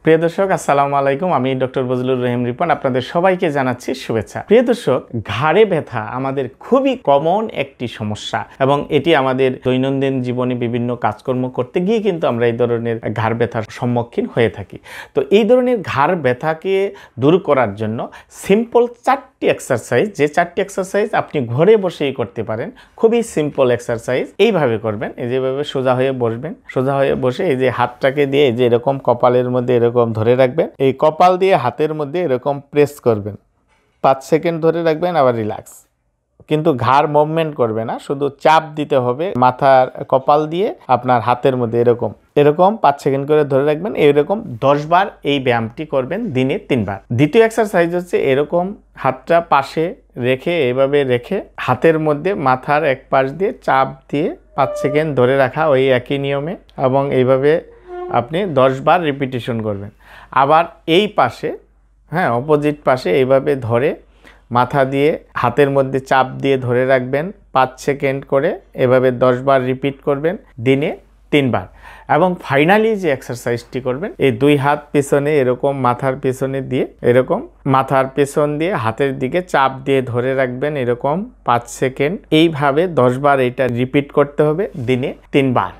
প্রিয় দর্শক আসসালামু আলাইকুম, আমি ডক্টর বজলুর রহিম রিপন আপনাদের সবাইকে জানাচ্ছি শুভেচ্ছা। প্রিয় দর্শক, ঘাড়ে ব্যথা আমাদের খুবই কমন একটি সমস্যা এবং এটি আমাদের দৈনন্দিন জীবনে বিভিন্ন কাজকর্ম করতে গিয়ে কিন্তু আমরা এই ধরনের ঘাড় ব্যথার সম্মুখীন হয়ে থাকি। তো এই ধরনের ঘাড় ব্যথাকে দূর করার জন্য সিম্পল চারটি এক্সারসাইজ, যে চারটি এক্সারসাইজ আপনি ঘরে বসেই করতে পারেন, খুবই সিম্পল এক্সারসাইজ। এইভাবে করবেন, এই যেভাবে সোজা হয়ে বসবেন, সোজা হয়ে বসে এই যে হাতটাকে দিয়ে যে এরকম কপালের মধ্যে এরকম ধরে রাখবেন, এই কপাল দিয়ে হাতের মধ্যে এরকম প্রেস করবেন, 5 সেকেন্ড ধরে রাখবেন, আবার রিল্যাক্স। কিন্তু ঘাড় মুভমেন্ট করবে না, শুধু চাপ দিতে হবে মাথার কপাল দিয়ে আপনার হাতের মধ্যে এরকম এরকম 5 সেকেন্ড করে ধরে রাখবেন। এইরকম 10 বার এই ব্যায়ামটি করবেন দিনে 3 বার। দ্বিতীয় এক্সারসাইজ হচ্ছে এরকম হাতটা পাশে রেখে, এভাবে রেখে হাতের মধ্যে মাথার এক পাশ দিয়ে চাপ দিয়ে 5 সেকেন্ড ধরে রাখা, ওই একই নিয়মে, এবং এইভাবে আপনি 10 বার রিপিটেশন করবেন। আবার এই পাশে, অপোজিট পাশে এইভাবে ধরে মাথা দিয়ে হাতের মধ্যে চাপ দিয়ে ধরে রাখবেন 5 সেকেন্ড করে, এভাবে 10 বার রিপিট করবেন দিনে 3 বার। এবং ফাইনালি যে এক্সারসাইজটি করবেন, এই 2 হাত পেছনে এরকম মাথার পেছনে দিয়ে, এরকম মাথার পেছন দিয়ে হাতের দিকে চাপ দিয়ে ধরে রাখবেন এরকম 5 সেকেন্ড। এইভাবে 10 বার এটা রিপিট করতে হবে দিনে 3 বার।